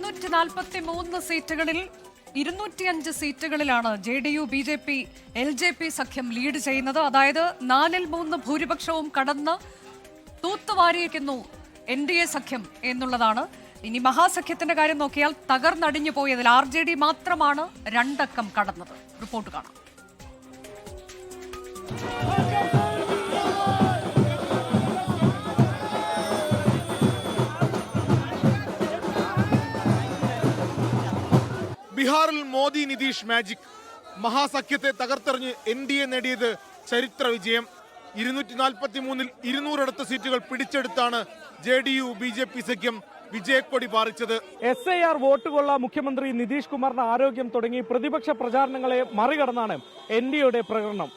243 സീറ്റുകളിൽ 205 സീറ്റുകളിലാണ് JDU BJP LJP സഖ്യം lead ചെയ്യുന്നത്. അതായത് 4-3 ഭൂരിപക്ഷവും കടന്ന് തൂത്തുവാരിയിരിക്കുന്നു NDA സഖ്യം എന്നുള്ളതാണ്. ഇനി മഹാസഖ്യത്തിന്റെ കാര്യം നോക്കിയാൽ തകർന്നടിഞ്ഞു പോയതിൽ RJD മാത്രമാണ് 2 അക്കം കടന്നത്. റിപ്പോർട്ട് കാണാം. ബീഹാറിൽ മോദി നിതീഷ് മാജിക്. മഹാസഖ്യത്തെ തകർത്തെറിഞ്ഞ് NDA നേടിയത് ചരിത്ര വിജയം. 243-ൽ 200 അടുത്ത സീറ്റുകൾ പിടിച്ചെടുത്താണ് JDU BJP സഖ്യം വിജയക്കൊടി പാറിച്ചത്. SIR വോട്ടുകൊള്ള മുഖ്യമന്ത്രി നിതീഷ് കുമാറിന്റെ ആരോഗ്യം തുടങ്ങി പ്രതിപക്ഷ പ്രചാരണങ്ങളെ മറികടന്നാണ് NDAയുടെ പ്രകടനം.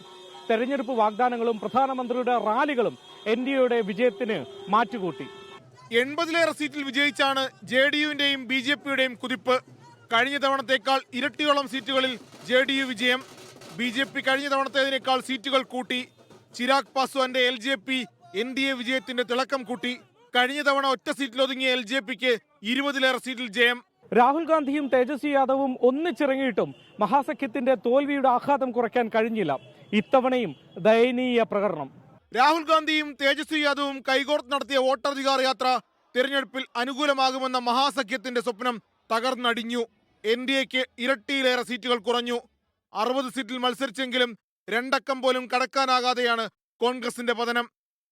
തെരഞ്ഞെടുപ്പ് വാഗ്ദാനങ്ങളും പ്രധാനമന്ത്രിയുടെ റാലികളും NDAയുടെ വിജയത്തിന് മാറ്റുകൂട്ടി. 80-ലേറെ സീറ്റിൽ വിജയിച്ചാണ് JDUവിന്റെയും BJPയുടെയും കുതിപ്പ്. കഴിഞ്ഞ തവണത്തേക്കാൾ ഇരട്ടിയോളം സീറ്റുകളിൽ JDU വിജയം. BJP കഴിഞ്ഞ തവണത്തേതിനേക്കാൾ സീറ്റുകൾ കൂട്ടി. ചിരാഗ് പാസ്വാന്റെ LJP NDA വിജയത്തിന്റെ തിളക്കം കൂട്ടി. കഴിഞ്ഞ തവണ ഒറ്റ സീറ്റിലൊതുങ്ങിയ LJPക്ക് 20-ലേറെ സീറ്റിൽ ജയം. രാഹുൽ ഗാന്ധിയും തേജസ്വി യാദവും ഒന്നിച്ചിറങ്ങിയിട്ടും മഹാസഖ്യത്തിന്റെ തോൽവിയുടെ ആഘാതം കുറയ്ക്കാൻ കഴിഞ്ഞില്ല. ഇത്തവണയും ദയനീയ പ്രകടനം. രാഹുൽ ഗാന്ധിയും തേജസ്വി യാദവും കൈകോർത്ത് നടത്തിയ വോട്ടധികാർ യാത്ര തെരഞ്ഞെടുപ്പിൽ അനുകൂലമാകുമെന്ന മഹാസഖ്യത്തിന്റെ സ്വപ്നം തകർന്നടിഞ്ഞു. NDAക്ക് ഇരട്ടിയിലേറെ സീറ്റുകൾ കുറഞ്ഞു. 60 സീറ്റിൽ മത്സരിച്ചെങ്കിലും 2 അക്കം പോലും കടക്കാനാകാതെയാണ് കോൺഗ്രസിന്റെ പതനം.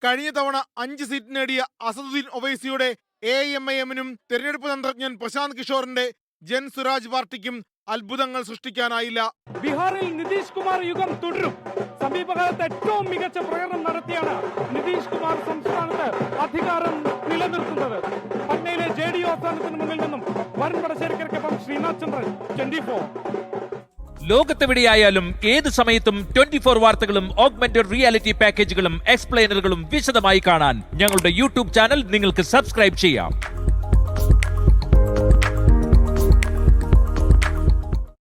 കഴിഞ്ഞ തവണ 5 സീറ്റ് നേടിയ അസദുദ്ദീൻ ഒവൈസിയുടെ AIMIMനും തെരഞ്ഞെടുപ്പ് തന്ത്രജ്ഞൻ പ്രശാന്ത് കിഷോറിന്റെ ജൻ സുരാജ് പാർട്ടിക്കും അത്ഭുതങ്ങൾ സൃഷ്ടിക്കാനായില്ല. ബീഹാറിൽ നിതീഷ് കുമാർ യുഗം തുടരും. സമീപകാലത്ത് ഏറ്റവും മികച്ച പ്രകടനം നടത്തിയാണ് നിതീഷ് കുമാർ സംസ്ഥാനത്ത് അധികാരം നിലനിർത്തുന്നത്. പട്നയിലെ JDU ആസ്ഥാനത്തിന് മുന്നിൽ നിന്നും വരുൺ വടശ്ശേരിക്കൊപ്പം ശ്രീനാഥ് ചന്ദ്രൻ, 24. ലോകത്തെവിടെയായാലും ഏത് സമയത്തും 24 വാർത്തകളും ഓഗ്മെന്റഡ് റിയാലിറ്റി പാക്കേജുകളും എക്സ്പ്ലെയിനറുകളും വിശദമായി കാണാൻ ഞങ്ങളുടെ YouTube ചാനൽ നിങ്ങൾക്ക് സബ്സ്ക്രൈബ് ചെയ്യാം.